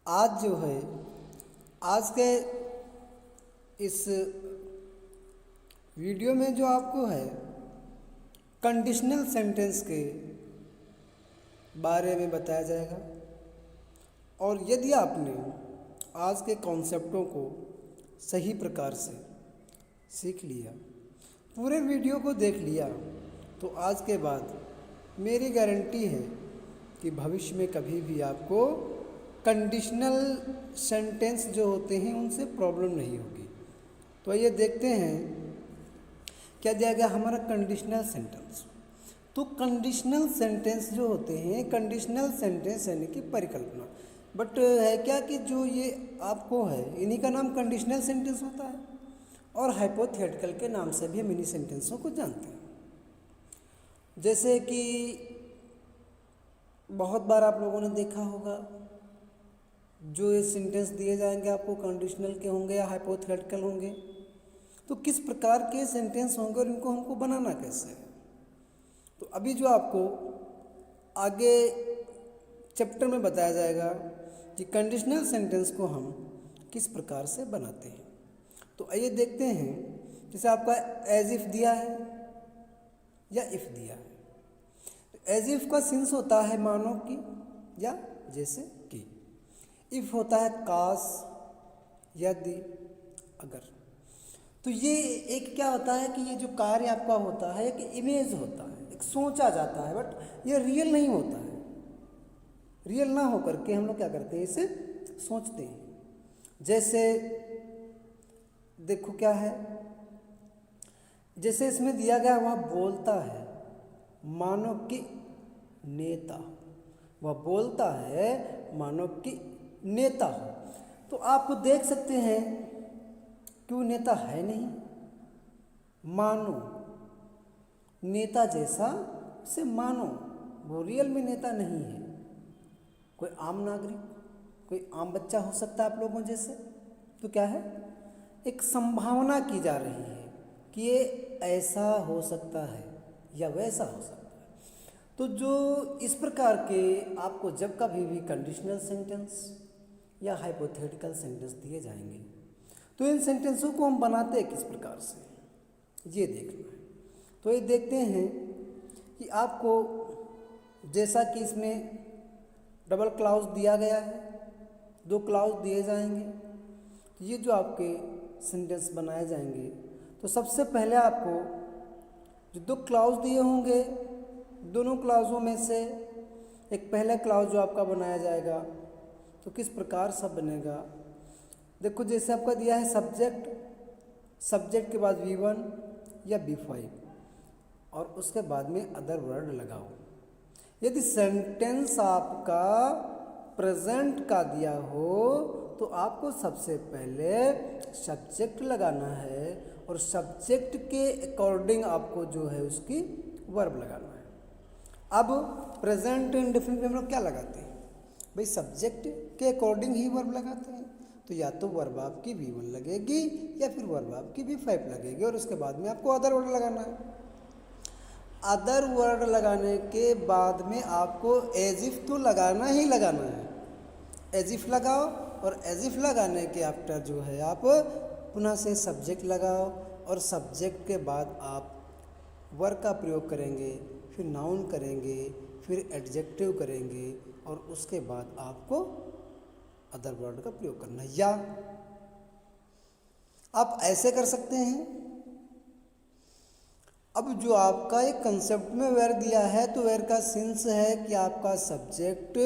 आज जो है आज के इस वीडियो में जो आपको है कंडीशनल सेंटेंस के बारे में बताया जाएगा। और यदि आपने आज के कॉन्सेप्टों को सही प्रकार से सीख लिया, पूरे वीडियो को देख लिया, तो आज के बाद मेरी गारंटी है कि भविष्य में कभी भी आपको कंडीशनल सेंटेंस जो होते हैं उनसे प्रॉब्लम नहीं होगी। तो आइए देखते हैं क्या दिया गया हमारा कंडीशनल सेंटेंस। तो कंडीशनल सेंटेंस जो होते हैं, कंडीशनल सेंटेंस यानी कि परिकल्पना, बट है क्या कि जो ये आपको है इन्हीं का नाम कंडीशनल सेंटेंस होता है और हाइपोथेटिकल के नाम से भी हम इन्हीं सेंटेंसों को जानते हैं। जैसे कि बहुत बार आप लोगों ने देखा होगा जो ये सेंटेंस दिए जाएंगे आपको कंडीशनल के होंगे या हाइपोथेटिकल होंगे, तो किस प्रकार के सेंटेंस होंगे और इनको हमको बनाना कैसे है। तो अभी जो आपको आगे चैप्टर में बताया जाएगा कि कंडीशनल सेंटेंस को हम किस प्रकार से बनाते हैं। तो आइए देखते हैं, जैसे आपका एज इफ दिया है या इफ दिया है। एज इफ का सेंस होता है मानो कि या जैसे कि। इफ होता है काश, यदि, अगर। तो ये एक क्या होता है कि ये जो कार्य आपका होता है एक इमेज होता है, एक सोचा जाता है, बट ये रियल नहीं होता है। रियल ना होकर के हम लोग क्या करते हैं, इसे सोचते हैं। जैसे देखो क्या है, जैसे इसमें दिया गया वह बोलता है मानो कि नेता, वह बोलता है मानो कि नेता हो। तो आप देख सकते हैं क्यों नेता है नहीं, मानो नेता जैसा से मानो, वो रियल में नेता नहीं है, कोई आम नागरिक, कोई आम बच्चा हो सकता है आप लोगों जैसे। तो क्या है, एक संभावना की जा रही है कि ये ऐसा हो सकता है या वैसा हो सकता है। तो जो इस प्रकार के आपको जब कभी भी कंडीशनल सेंटेंस या हाइपोथेटिकल सेंटेंस दिए जाएंगे तो इन सेंटेंसों को हम बनाते हैं किस प्रकार से, ये देखना है। तो ये देखते हैं कि आपको जैसा कि इसमें डबल क्लाउज दिया गया है, दो क्लाउज दिए जाएंगे, तो ये जो आपके सेंटेंस बनाए जाएंगे, तो सबसे पहले आपको जो दो क्लाउज दिए होंगे, दोनों क्लाउजों में से एक पहला क्लाउज जो आपका बनाया जाएगा तो किस प्रकार सब बनेगा। देखो जैसे आपका दिया है सब्जेक्ट, सब्जेक्ट के बाद V1 या V5 और उसके बाद में अदर वर्ड लगाओ। यदि सेंटेंस आपका प्रेजेंट का दिया हो तो आपको सबसे पहले सब्जेक्ट लगाना है और सब्जेक्ट के अकॉर्डिंग आपको जो है उसकी वर्ब लगाना है। अब प्रेजेंट इंडेफिनिट में हम लोग क्या लगाते हैं भाई, सब्जेक्ट के अकॉर्डिंग ही वर्ब लगाते हैं। तो या तो वर्ब आपकी V1 लगेगी या फिर वर्ब आपकी V5 लगेगी और उसके बाद में आपको अदर वर्ड लगाना है। अदर वर्ड लगाने के बाद में आपको एज इफ तो लगाना ही लगाना है। एज इफ लगाओ और एज इफ लगाने के आफ्टर जो है आप पुनः से सब्जेक्ट लगाओ और सब्जेक्ट के बाद आप वर्ब का प्रयोग करेंगे, फिर नाउन करेंगे, फिर एडजेक्टिव करेंगे और उसके बाद आपको अदर वर्ड का प्रयोग करना है। या आप ऐसे कर सकते हैं, अब जो आपका एक कंसेप्ट में वेर दिया है तो वेर का सेंस है कि आपका सब्जेक्ट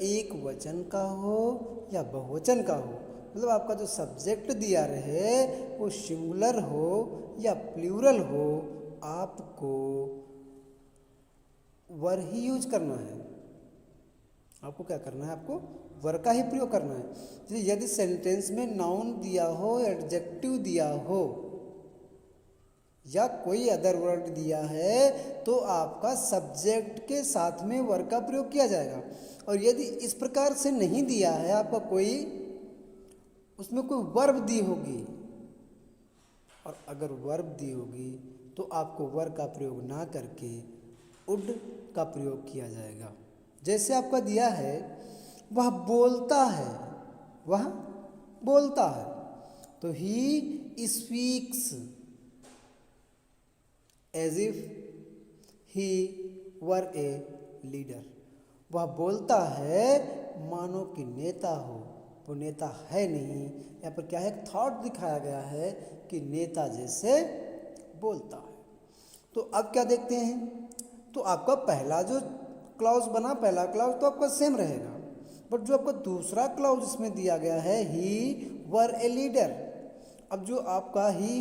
एक वचन का हो या बहुवचन का हो, मतलब आपका जो सब्जेक्ट दिया रहे वो सिंगुलर हो या प्लूरल हो, आपको वर ही यूज करना है। आपको क्या करना है, आपको वर का ही प्रयोग करना है। जैसे यदि सेंटेंस में नाउन दिया हो, एडजेक्टिव दिया हो या कोई अदर वर्ड दिया है तो आपका सब्जेक्ट के साथ में वर का प्रयोग किया जाएगा। और यदि इस प्रकार से नहीं दिया है, आपका कोई उसमें कोई वर्ब दी होगी और अगर वर्ब दी होगी तो आपको वर का प्रयोग ना करके वुड का प्रयोग किया जाएगा। जैसे आपका दिया है वह बोलता है, वह बोलता है। तो he speaks as if he were a leader. वह बोलता है मानो कि नेता हो, वो नेता है नहीं। यहाँ पर क्या है, एक थॉट दिखाया गया है कि नेता जैसे बोलता है। तो अब क्या देखते हैं, तो आपका पहला जो क्लाउज बना, पहला क्लाउज तो आपका सेम रहेगा, बट जो आपका दूसरा क्लाउज इसमें दिया गया है ही वर ए लीडर। अब जो आपका ही,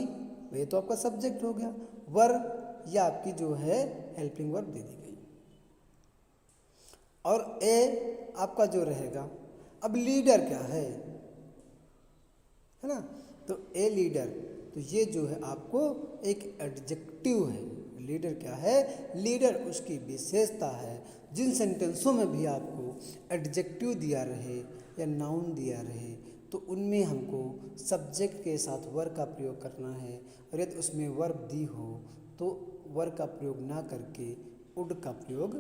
ये तो आपका सब्जेक्ट हो गया, वर या आपकी जो है हेल्पिंग वर्ब दे दी गई, और ए आपका जो रहेगा। अब लीडर क्या है ना, तो ए लीडर, तो ये जो है आपको एक एडजेक्टिव है। लीडर क्या है, लीडर उसकी विशेषता है। जिन सेंटेंसों में भी आपको एडजेक्टिव दिया रहे या नाउन दिया रहे, तो उनमें हमको सब्जेक्ट के साथ वर्ब का प्रयोग करना है, और यदि उसमें वर्ब दी हो तो वर्ब का प्रयोग ना करके वुड का प्रयोग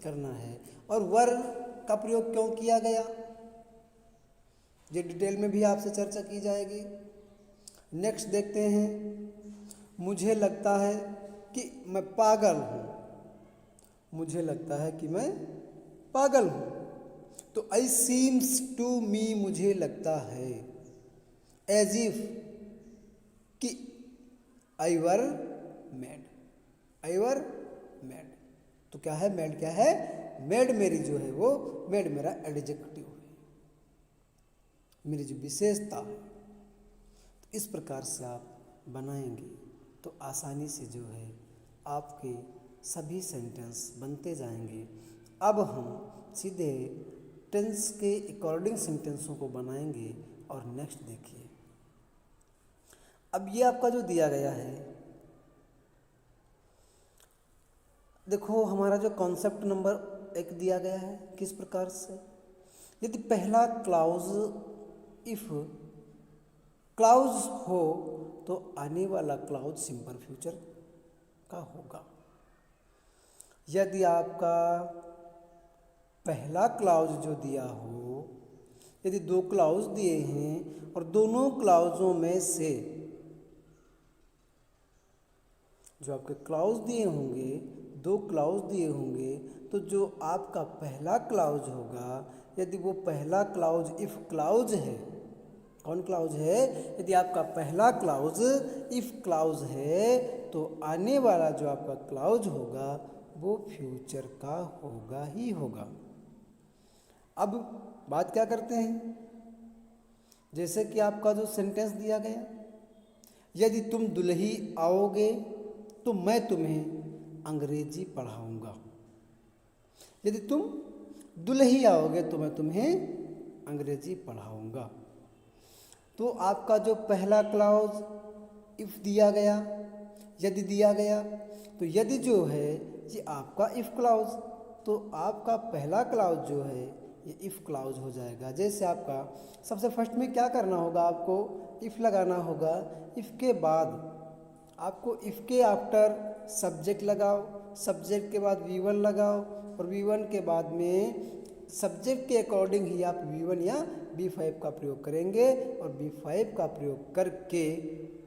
करना है। और वर्ब का प्रयोग क्यों किया गया, ये डिटेल में भी आपसे चर्चा की जाएगी। नेक्स्ट देखते हैं, मुझे लगता है कि मैं पागल हूँ। मुझे लगता है कि मैं पागल हूँ, तो आई सीम्स टू मी, मुझे लगता है, एज इफ कि आई वर मैड। आई वर मैड, तो क्या है, मैड क्या है, मैड मेरी जो है वो, मैड मेरा एडजेक्टिव है, मेरी जो विशेषता है। तो इस प्रकार से आप बनाएंगे तो आसानी से जो है आपके सभी सेंटेंस बनते जाएंगे। अब हम सीधे टेंस के अकॉर्डिंग सेंटेंसों को बनाएंगे। और नेक्स्ट देखिए, अब ये आपका जो दिया गया है, देखो हमारा जो कॉन्सेप्ट नंबर 1 दिया गया है, किस प्रकार से, यदि पहला क्लाउज इफ क्लाउज हो तो आने वाला क्लाउज सिंपल फ्यूचर का होगा। यदि आपका पहला क्लाउज जो दिया हो, यदि 2 क्लाउज दिए हैं और दोनों क्लाउजों में से जो आपके क्लाउज दिए होंगे, 2 क्लाउज दिए होंगे, तो जो आपका पहला क्लाउज होगा, यदि वो पहला क्लाउज इफ क्लाउज है, कौन क्लाउज है, यदि आपका पहला क्लाउज इफ क्लाउज है, तो आने वाला जो आपका क्लाउज होगा वो फ्यूचर का होगा ही होगा। अब बात क्या करते हैं, जैसे कि आपका जो सेंटेंस दिया गया, यदि तुम दुल्ही आओगे तो मैं तुम्हें अंग्रेजी पढ़ाऊंगा। यदि तुम दुल्ही आओगे तो मैं तुम्हें अंग्रेजी पढ़ाऊंगा। तो आपका जो पहला क्लाउज इफ दिया गया, यदि दिया गया, तो यदि जो है ये आपका इफ क्लाउज, तो आपका पहला क्लाउज जो है ये इफ क्लाउज हो जाएगा। जैसे आपका सबसे फर्स्ट में क्या करना होगा, आपको इफ लगाना होगा। इफ के बाद आपको इफ के आफ्टर सब्जेक्ट लगाओ, सब्जेक्ट के बाद V1 लगाओ, और V1 के बाद में सब्जेक्ट के अकॉर्डिंग ही आप V1 या B5 का प्रयोग करेंगे। और B5 का प्रयोग करके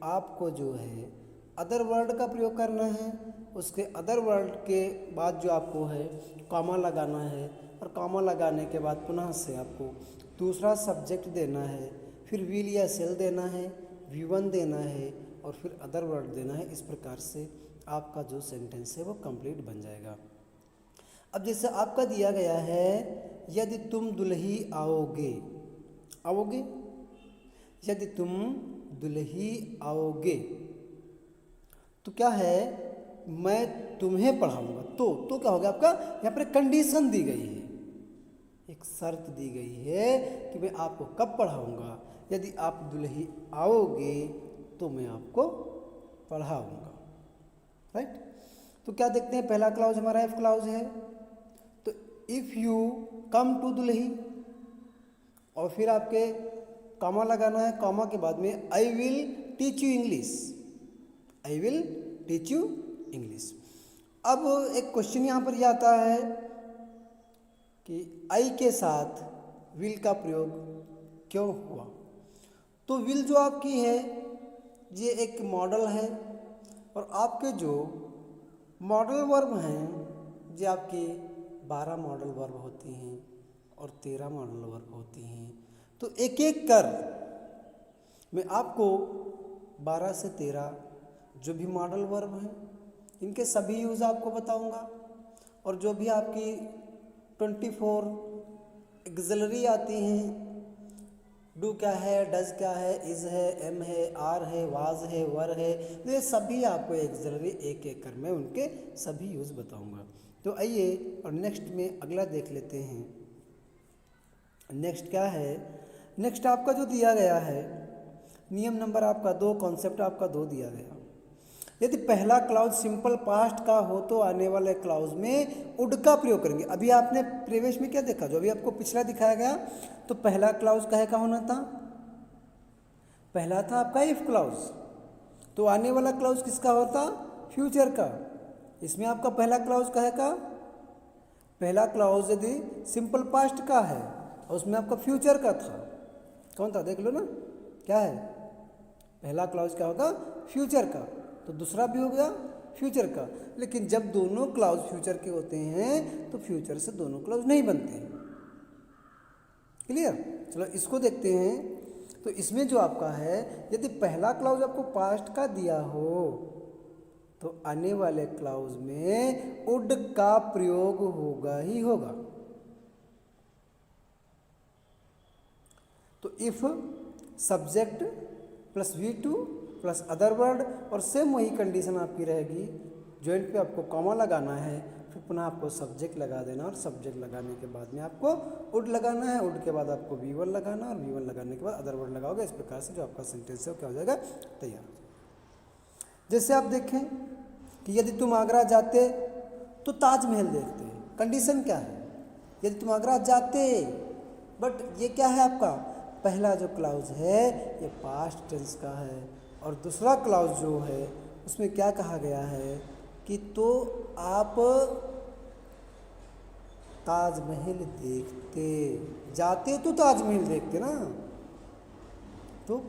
आपको जो है अदर वर्ड का प्रयोग करना है। उसके अदर वर्ड के बाद जो आपको है कॉमा लगाना है, और कॉमा लगाने के बाद पुनः से आपको दूसरा सब्जेक्ट देना है, फिर विल या सेल देना है, V1 देना है, और फिर अदर वर्ड देना है। इस प्रकार से आपका जो सेंटेंस है वो कंप्लीट बन जाएगा। अब जैसे आपका दिया गया है, यदि तुम दुल्ही आओगे, आओगे, यदि तुम दुल्ही आओगे, तो क्या है, मैं तुम्हें पढ़ाऊंगा। तो क्या हो गया आपका, यहाँ पर कंडीशन दी गई है, एक शर्त दी गई है कि मैं आपको कब पढ़ाऊंगा। यदि आप दुल्ही आओगे तो मैं आपको पढ़ाऊंगा, राइट। तो क्या देखते हैं, पहला क्लाउज हमारा इफ क्लाउज है, तो इफ यू कम टू दुल्ही, और फिर आपके कॉमा लगाना है, कॉमा के बाद में I will teach you English, I will teach you English. अब एक क्वेश्चन यहाँ पर यह आता है कि आई के साथ विल का प्रयोग क्यों हुआ। तो विल जो आपकी है ये एक मॉडल है, और आपके जो मॉडल वर्ब हैं ये आपके 12 मॉडल वर्ब होती हैं और 13 मॉडल वर्ब होती हैं। तो एक एक कर मैं आपको 12 से 13 जो भी मॉडल वर्ब हैं इनके सभी यूज़ आपको बताऊंगा, और जो भी आपकी 24 एक्सिलरी आती हैं, डू क्या है, डज क्या है, इज़ है, एम है, आर है, वाज है, वर है, तो ये सभी आपको एक्सिलरी एक एक कर मैं उनके सभी यूज़ बताऊंगा। तो आइए और नेक्स्ट में अगला देख लेते हैं। नेक्स्ट क्या है, नेक्स्ट आपका जो दिया गया है नियम नंबर आपका 2, कॉन्सेप्ट आपका 2 दिया गया। यदि पहला क्लाउज सिंपल पास्ट का हो तो आने वाले क्लाउज में वुड का प्रयोग करेंगे। अभी आपने प्रीवियस में क्या देखा, जो अभी आपको पिछला दिखाया गया, तो पहला क्लाउज कहे का होना था, पहला था आपका इफ क्लाउज, तो आने वाला क्लाउज किसका होता, फ्यूचर का। इसमें आपका पहला क्लाउज कहे का, पहला क्लाउज यदि सिंपल पास्ट का है और उसमें आपका फ्यूचर का था, कौन था देख लो ना, क्या है, पहला क्लाउज क्या होगा, फ्यूचर का, तो दूसरा भी हो गया फ्यूचर का। लेकिन जब दोनों क्लाउज फ्यूचर के होते हैं तो फ्यूचर से दोनों क्लाउज नहीं बनते हैं। क्लियर, चलो इसको देखते हैं। तो इसमें जो आपका है, यदि पहला क्लाउज आपको पास्ट का दिया हो तो आने वाले क्लाउज में वुड का प्रयोग होगा ही होगा। तो if subject plus V2 plus other word, और सेम वही कंडीशन आपकी रहेगी, जॉइंट पे आपको कॉमा लगाना है, फिर पुनः आपको सब्जेक्ट लगा देना, और सब्जेक्ट लगाने के बाद में आपको वुड लगाना है, वुड के बाद आपको V1 लगाना, और V1 लगाने के बाद अदर वर्ड लगाओगे। इस प्रकार से जो आपका सेंटेंस है वो क्या हो जाएगा, तैयार हो जाएगा। जैसे आप देखें कि यदि तुम आगरा जाते तो ताजमहल देखते, कंडीशन क्या है, यदि तुम आगरा जाते, बट ये क्या है आपका, पहला जो क्लाउज है ये पास्ट टेंस का है, और दूसरा क्लाउज जो है उसमें क्या कहा गया है कि तो आप ताजमहल देखते, जाते तो ताजमहल देखते ना। तो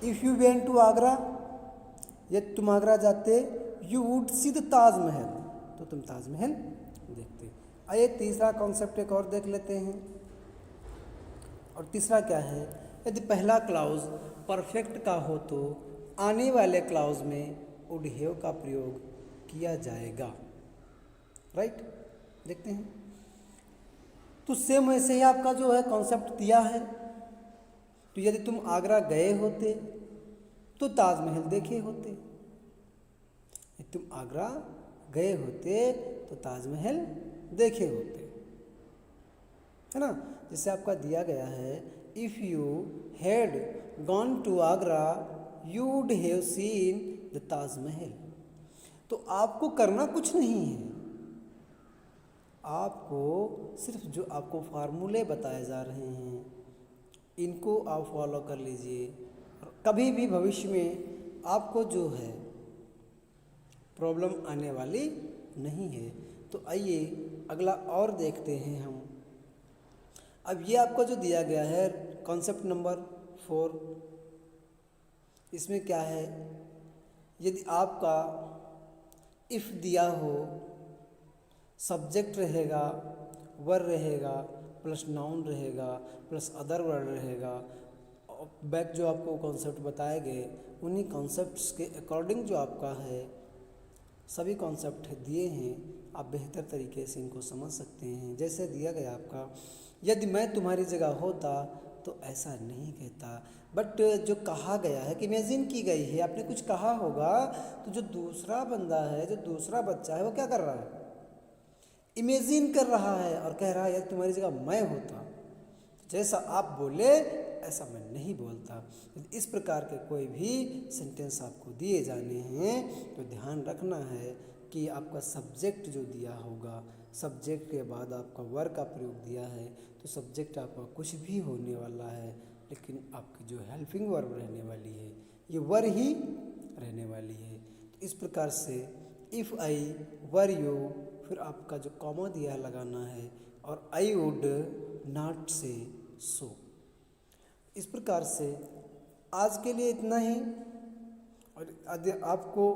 if you went to Agra, यदि तुम आगरा जाते, you would see the Taj Mahal, तो तुम ताजमहल देखते। आइए तीसरा कॉन्सेप्ट एक और देख लेते हैं। और तीसरा क्या है, यदि पहला क्लाउज परफेक्ट का हो तो आने वाले क्लाउज में वुड हैव का प्रयोग किया जाएगा। राइट, देखते हैं। तो सेम ऐसे ही आपका जो है कॉन्सेप्ट दिया है। तो यदि तुम आगरा गए होते तो ताजमहल देखे होते, यदि तुम आगरा गए होते तो ताजमहल देखे होते, है ना। जैसे आपका दिया गया है, if you had gone to Agra you would have seen the Taj Mahal. तो आपको करना कुछ नहीं है, आपको सिर्फ जो आपको फार्मूले बताए जा रहे हैं इनको आप फॉलो कर लीजिए, और कभी भी भविष्य में आपको जो है प्रॉब्लम आने वाली नहीं है। तो आइए अगला और देखते हैं हम। अब ये आपको जो दिया गया है कॉन्सेप्ट नंबर 4, इसमें क्या है, यदि आपका इफ़ दिया हो, सब्जेक्ट रहेगा, वर रहेगा, प्लस नाउन रहेगा, प्लस अदर वर्ड रहेगा, बैक जो आपको कॉन्सेप्ट बताए गए उन्हीं कॉन्सेप्ट्स के अकॉर्डिंग जो आपका है सभी कॉन्सेप्ट दिए हैं, आप बेहतर तरीके से इनको समझ सकते हैं। जैसे दिया गया आपका, यदि मैं तुम्हारी जगह होता तो ऐसा नहीं कहता, बट जो कहा गया है कि इमेजिन की गई है, आपने कुछ कहा होगा, तो जो दूसरा बंदा है, जो दूसरा बच्चा है, वो क्या कर रहा है, इमेजिन कर रहा है और कह रहा है यदि तुम्हारी जगह मैं होता, जैसा आप बोले ऐसा मैं नहीं बोलता। इस प्रकार के कोई भी सेंटेंस आपको दिए जाने हैं तो ध्यान रखना है कि आपका सब्जेक्ट जो दिया होगा, सब्जेक्ट के बाद आपका वर का प्रयोग दिया है, तो सब्जेक्ट आपका कुछ भी होने वाला है, लेकिन आपकी जो हेल्पिंग वर्ब रहने वाली है ये वर ही रहने वाली है। तो इस प्रकार से इफ़ आई वर यू, फिर आपका जो कॉमा दिया लगाना है, और आई वुड नॉट से सो। इस प्रकार से आज के लिए इतना ही। और यदि आपको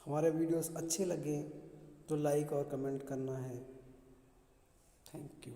हमारे वीडियोस अच्छे लगे तो लाइक और कमेंट करना है। Thank you.